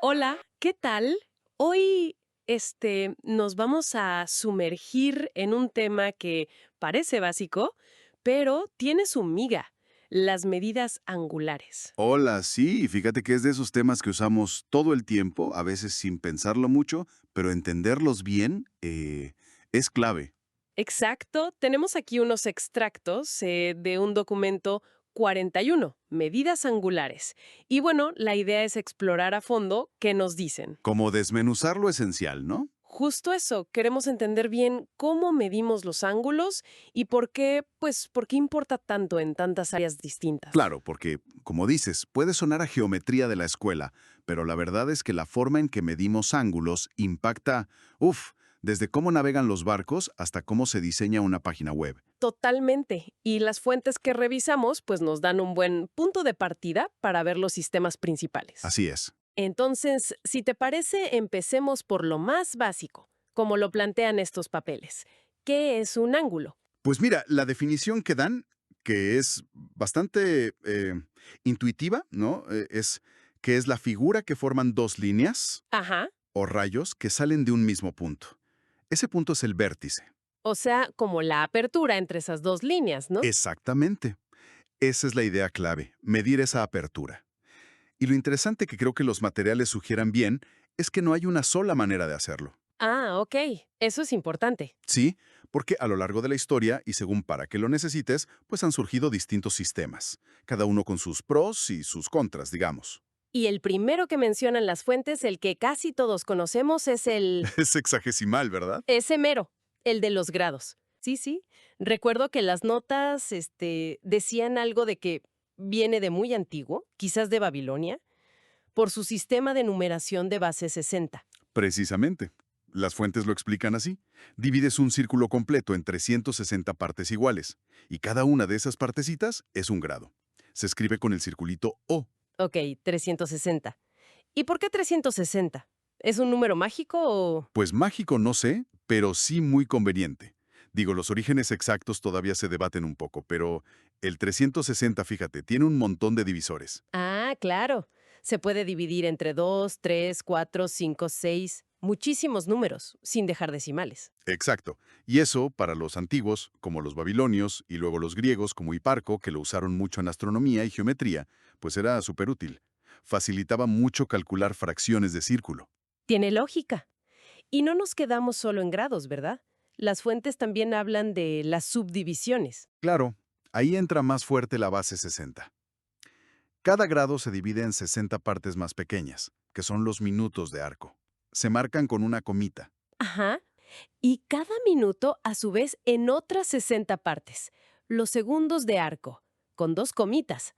Hola, ¿qué tal? Hoy, nos vamos a sumergir en un tema que parece básico, pero tiene su miga, las medidas angulares. Hola, sí, fíjate que es de esos temas que usamos todo el tiempo, a veces sin pensarlo mucho, pero entenderlos bien es clave. Exacto, tenemos aquí unos extractos de un documento 41, medidas angulares. Y bueno, la idea es explorar a fondo qué nos dicen. Como desmenuzar lo esencial, ¿no? Justo eso, queremos entender bien cómo medimos los ángulos y por qué importa tanto en tantas áreas distintas. Claro, porque, como dices, puede sonar a geometría de la escuela, pero la verdad es que la forma en que medimos ángulos impacta, desde cómo navegan los barcos hasta cómo se diseña una página web. Totalmente. Y las fuentes que revisamos pues nos dan un buen punto de partida para ver los sistemas principales. Así es. Entonces, si te parece, empecemos por lo más básico, como lo plantean estos papeles. ¿Qué es un ángulo? Pues mira, la definición que dan, que es bastante intuitiva, ¿no? Es que es la figura que forman dos líneas Ajá. o rayos que salen de un mismo punto. Ese punto es el vértice. O sea, como la apertura entre esas dos líneas, ¿no? Exactamente. Esa es la idea clave, medir esa apertura. Y lo interesante que creo que los materiales sugieran bien es que no hay una sola manera de hacerlo. Ah, ok. Eso es importante. Sí, porque a lo largo de la historia, y según para qué lo necesites, pues han surgido distintos sistemas, cada uno con sus pros y sus contras, digamos. Y el primero que mencionan las fuentes, el que casi todos conocemos, es Es sexagesimal, ¿verdad? ese mero, el de los grados. Sí, sí. Recuerdo que las notas, decían algo de que viene de muy antiguo, quizás de Babilonia, por su sistema de numeración de base 60. Precisamente. Las fuentes lo explican así. Divides un círculo completo en 360 partes iguales, y cada una de esas partecitas es un grado. Se escribe con el circulito O. Ok, 360. ¿Y por qué 360? ¿Es un número mágico o...? Pues mágico no sé, pero sí muy conveniente. Digo, los orígenes exactos todavía se debaten un poco, pero el 360, fíjate, tiene un montón de divisores. Ah, claro. Se puede dividir entre 2, 3, 4, 5, 6, muchísimos números, sin dejar decimales. Exacto. Y eso, para los antiguos, como los babilonios, y luego los griegos, como Hiparco, que lo usaron mucho en astronomía y geometría, pues era súper útil. Facilitaba mucho calcular fracciones de círculo. Tiene lógica. Y no nos quedamos solo en grados, ¿verdad? Las fuentes también hablan de las subdivisiones. Claro, ahí entra más fuerte la base 60. Cada grado se divide en 60 partes más pequeñas, que son los minutos de arco. Se marcan con una comita. Ajá. Y cada minuto, a su vez, en otras 60 partes. Los segundos de arco, con dos comitas.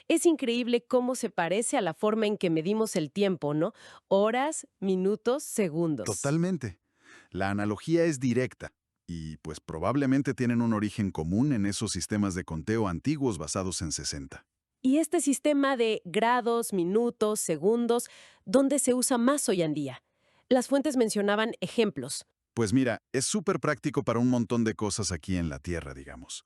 Es increíble cómo se parece a la forma en que medimos el tiempo, ¿no? Horas, minutos, segundos. Totalmente. La analogía es directa, y pues probablemente tienen un origen común en esos sistemas de conteo antiguos basados en 60. Y este sistema de grados, minutos, segundos, ¿dónde se usa más hoy en día? Las fuentes mencionaban ejemplos. Pues mira, es súper práctico para un montón de cosas aquí en la Tierra, digamos.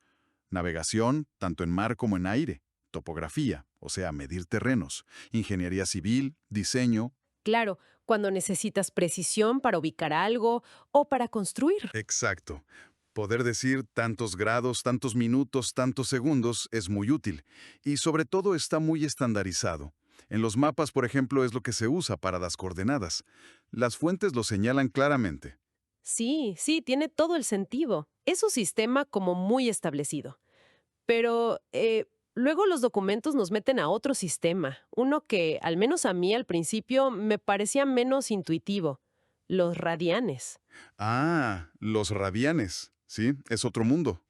Navegación, tanto en mar como en aire. Topografía, o sea, medir terrenos. Ingeniería civil, diseño. Claro, cuando necesitas precisión para ubicar algo o para construir. Exacto. Poder decir tantos grados, tantos minutos, tantos segundos es muy útil. Y sobre todo está muy estandarizado. En los mapas, por ejemplo, es lo que se usa para las coordenadas. Las fuentes lo señalan claramente. Sí, sí, tiene todo el sentido. Es un sistema como muy establecido. Pero luego los documentos nos meten a otro sistema, uno que, al menos a mí al principio, me parecía menos intuitivo, los radianes. Ah, los radianes. Sí, es otro mundo.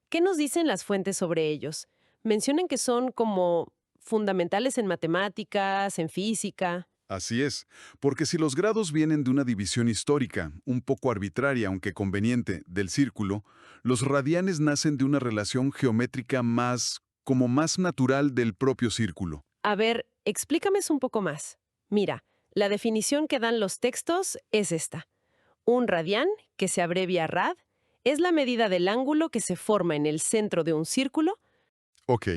¿Qué nos dicen las fuentes sobre ellos? Mencionan que son como fundamentales en matemáticas, en física. Así es, porque si los grados vienen de una división histórica, un poco arbitraria aunque conveniente, del círculo, los radianes nacen de una relación geométrica como más natural del propio círculo. A ver, explícame eso un poco más. Mira, la definición que dan los textos es esta. Un radián, que se abrevia rad, es la medida del ángulo que se forma en el centro de un círculo. Ok,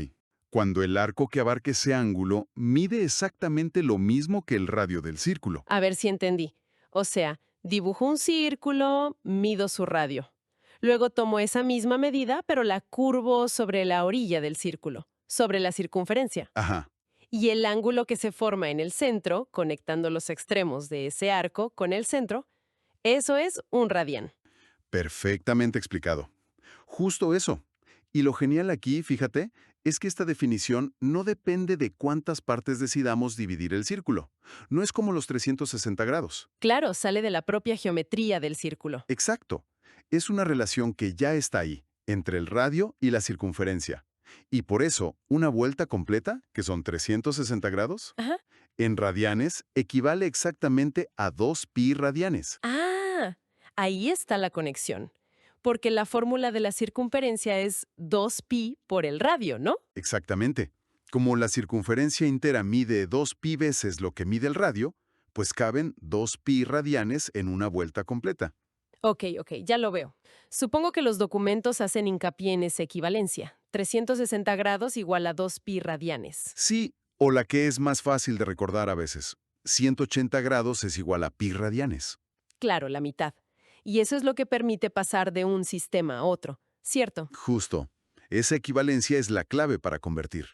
Cuando el arco que abarque ese ángulo mide exactamente lo mismo que el radio del círculo. A ver si entendí. O sea, dibujo un círculo, mido su radio. Luego tomo esa misma medida, pero la curvo sobre la orilla del círculo, sobre la circunferencia. Ajá, Y el ángulo que se forma en el centro, conectando los extremos de ese arco con el centro, eso es un radián. perfectamente explicado. Justo eso. Y lo genial aquí, fíjate, es que esta definición no depende de cuántas partes decidamos dividir el círculo. No es como los 360 grados. Claro, sale de la propia geometría del círculo. Exacto. Es una relación que ya está ahí, entre el radio y la circunferencia. Y por eso, una vuelta completa, que son 360 grados, Ajá. en radianes equivale exactamente a 2pi radianes. Ah, ahí está la conexión. Porque la fórmula de la circunferencia es 2pi por el radio, ¿no? Exactamente. Como la circunferencia entera mide 2pi veces lo que mide el radio, pues caben 2pi radianes en una vuelta completa. Ok, ya lo veo. Supongo que los documentos hacen hincapié en esa equivalencia. 360 grados igual a 2pi radianes. Sí, o la que es más fácil de recordar a veces. 180 grados es igual a pi radianes. Claro, la mitad. Y eso es lo que permite pasar de un sistema a otro, ¿cierto? Justo. Esa equivalencia es la clave para convertir.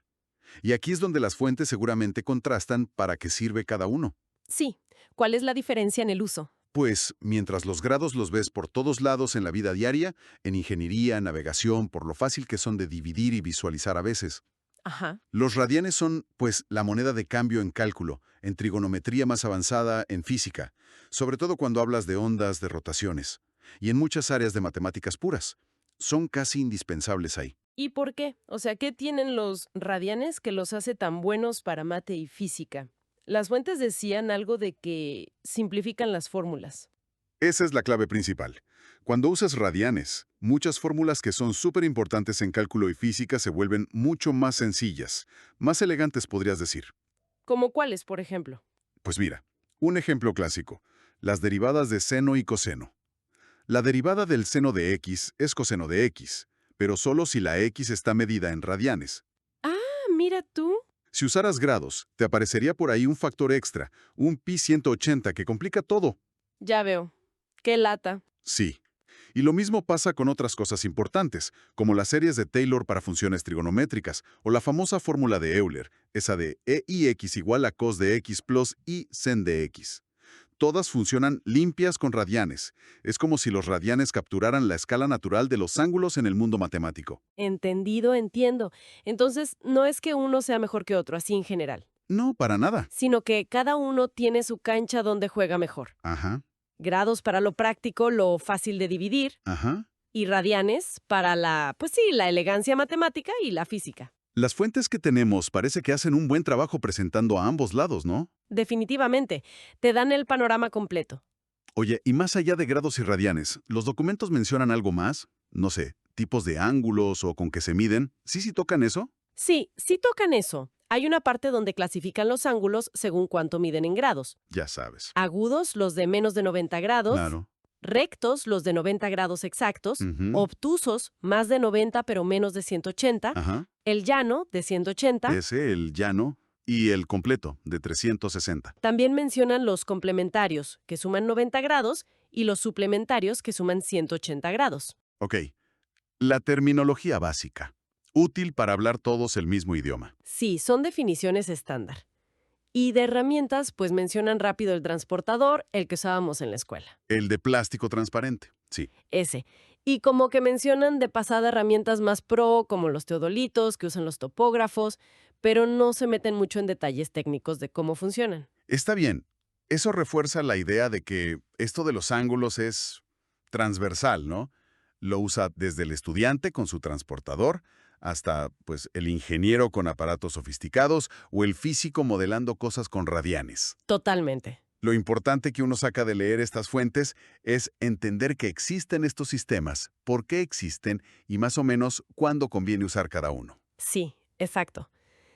Y aquí es donde las fuentes seguramente contrastan para qué sirve cada uno. Sí. ¿Cuál es la diferencia en el uso? Pues, mientras los grados los ves por todos lados en la vida diaria, en ingeniería, navegación, por lo fácil que son de dividir y visualizar a veces, Ajá. los radianes son, pues, la moneda de cambio en cálculo, en trigonometría más avanzada, en física, sobre todo cuando hablas de ondas, de rotaciones, y en muchas áreas de matemáticas puras. Son casi indispensables ahí. ¿Y por qué? O sea, ¿qué tienen los radianes que los hace tan buenos para mate y física? Las fuentes decían algo de que simplifican las fórmulas. Esa es la clave principal. Cuando usas radianes, muchas fórmulas que son súper importantes en cálculo y física se vuelven mucho más sencillas, más elegantes podrías decir. ¿Como cuáles, por ejemplo? Pues mira, un ejemplo clásico, las derivadas de seno y coseno. La derivada del seno de x es coseno de x, pero solo si la x está medida en radianes. Ah, mira tú. Si usaras grados, te aparecería por ahí un factor extra, un pi 180 que complica todo. Ya veo. Qué lata. Sí. Y lo mismo pasa con otras cosas importantes, como las series de Taylor para funciones trigonométricas, o la famosa fórmula de Euler, esa de EIX igual a cos de x plus I sen de x. Todas funcionan limpias con radianes. Es como si los radianes capturaran la escala natural de los ángulos en el mundo matemático. Entendido, entiendo. Entonces, no es que uno sea mejor que otro, así en general, No, para nada. sino que cada uno tiene su cancha donde juega mejor. Ajá, Grados para lo práctico, lo fácil de dividir, ajá. y radianes para pues sí, la elegancia matemática y la física. Las fuentes que tenemos parece que hacen un buen trabajo presentando a ambos lados, ¿no? Definitivamente, te dan el panorama completo. Oye, y más allá de grados y radianes, ¿los documentos mencionan algo más? No sé, tipos de ángulos o con qué se miden. ¿Sí tocan eso? Sí tocan eso. Hay una parte donde clasifican los ángulos según cuánto miden en grados. Ya sabes. Agudos, los de menos de 90 grados. Claro. Rectos, los de 90 grados exactos. Ujú. Obtusos, más de 90 pero menos de 180. Ajá. El llano, de 180. Ese, el llano, y el completo, de 360. También mencionan los complementarios, que suman 90 grados, y los suplementarios, que suman 180 grados. Ok. La terminología básica. Útil para hablar todos el mismo idioma. Sí, son definiciones estándar. Y de herramientas, pues mencionan rápido el transportador, el que usábamos en la escuela. El de plástico transparente. Sí. Ese. Y como que mencionan de pasada herramientas más pro, como los teodolitos, que usan los topógrafos, pero no se meten mucho en detalles técnicos de cómo funcionan. Está bien. Eso refuerza la idea de que esto de los ángulos es transversal, ¿no? Lo usa desde el estudiante con su transportador hasta, pues, el ingeniero con aparatos sofisticados o el físico modelando cosas con radianes. Totalmente. Lo importante que uno saca de leer estas fuentes es entender que existen estos sistemas, por qué existen y más o menos cuándo conviene usar cada uno. Sí, exacto.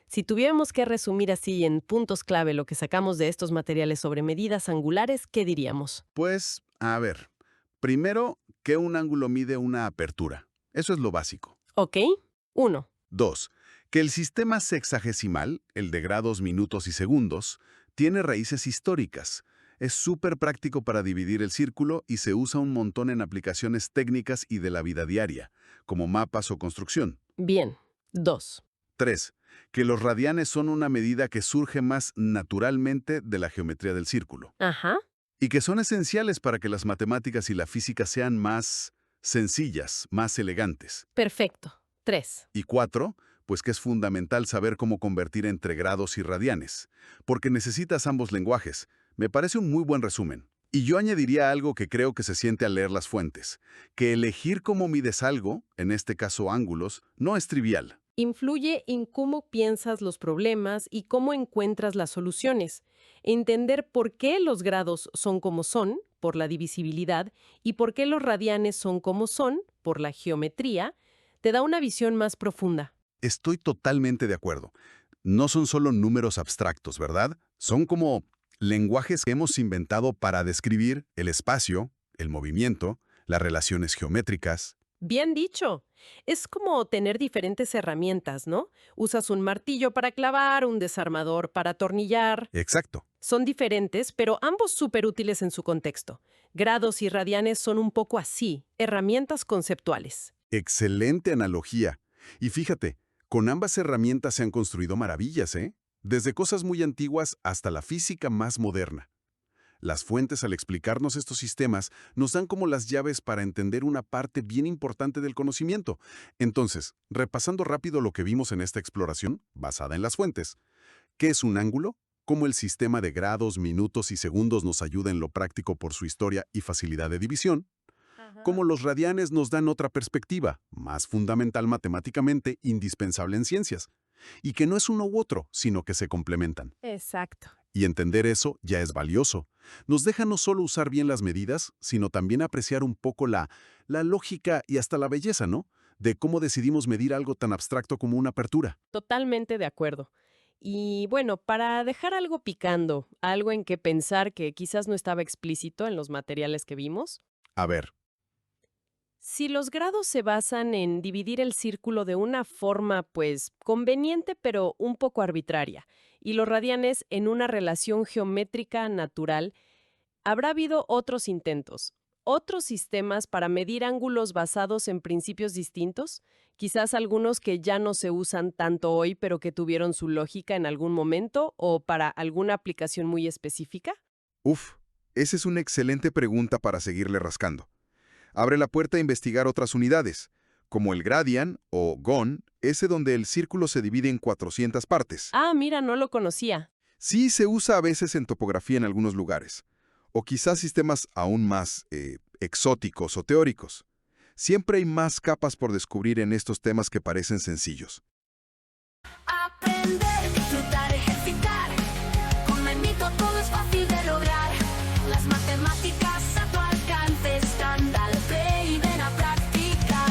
Si tuviéramos que resumir así en puntos clave lo que sacamos de estos materiales sobre medidas angulares, ¿qué diríamos? Pues, a ver, primero, que un ángulo mide una apertura. Eso es lo básico. Ok. 1. 2. Que el sistema sexagesimal, el de grados, minutos y segundos, tiene raíces históricas. Es súper práctico para dividir el círculo y se usa un montón en aplicaciones técnicas y de la vida diaria, como mapas o construcción. Bien. 2. 3. Que los radianes son una medida que surge más naturalmente de la geometría del círculo, Ajá. y que son esenciales para que las matemáticas y la física sean más sencillas, más elegantes. Perfecto. 3. Y 4, pues que es fundamental saber cómo convertir entre grados y radianes, porque necesitas ambos lenguajes. Me parece un muy buen resumen. Y yo añadiría algo que creo que se siente al leer las fuentes, que elegir cómo mides algo, en este caso ángulos, no es trivial. Influye en cómo piensas los problemas y cómo encuentras las soluciones. Entender por qué los grados son como son, por la divisibilidad, y por qué los radianes son como son, por la geometría, te da una visión más profunda. Estoy totalmente de acuerdo. No son solo números abstractos, ¿verdad? Son como lenguajes que hemos inventado para describir el espacio, el movimiento, las relaciones geométricas. Bien dicho. Es como tener diferentes herramientas, ¿no? Usas un martillo para clavar, un desarmador para atornillar. Exacto. Son diferentes, pero ambos súper útiles en su contexto. Grados y radianes son un poco así, herramientas conceptuales. Excelente analogía. Y fíjate, con ambas herramientas se han construido maravillas, ¿eh? Desde cosas muy antiguas hasta la física más moderna. Las fuentes, al explicarnos estos sistemas, nos dan como las llaves para entender una parte bien importante del conocimiento. Entonces, repasando rápido lo que vimos en esta exploración, basada en las fuentes. ¿Qué es un ángulo? Cómo el sistema de grados, minutos y segundos nos ayuda en lo práctico por su historia y facilidad de división. Cómo los radianes nos dan otra perspectiva, más fundamental matemáticamente, indispensable en ciencias. Y que no es uno u otro, sino que se complementan. Exacto. Y entender eso ya es valioso. Nos deja no solo usar bien las medidas, sino también apreciar un poco la lógica y hasta la belleza, ¿no? De cómo decidimos medir algo tan abstracto como una apertura. Totalmente de acuerdo. Y bueno, para dejar algo picando, algo en que pensar que quizás no estaba explícito en los materiales que vimos, A ver, si los grados se basan en dividir el círculo de una forma, pues, conveniente pero un poco arbitraria, y los radianes en una relación geométrica natural, habrá habido otros intentos, otros sistemas para medir ángulos basados en principios distintos, quizás algunos que ya no se usan tanto hoy, pero que tuvieron su lógica en algún momento o para alguna aplicación muy específica. Esa es una excelente pregunta para seguirle rascando. Abre la puerta a investigar otras unidades, como el gradian o gon, ese donde el círculo se divide en 400 partes. Ah, mira, no lo conocía. Sí se usa a veces en topografía en algunos lugares, o quizás sistemas aún más exóticos o teóricos. Siempre hay más capas por descubrir en estos temas que parecen sencillos. Aprender.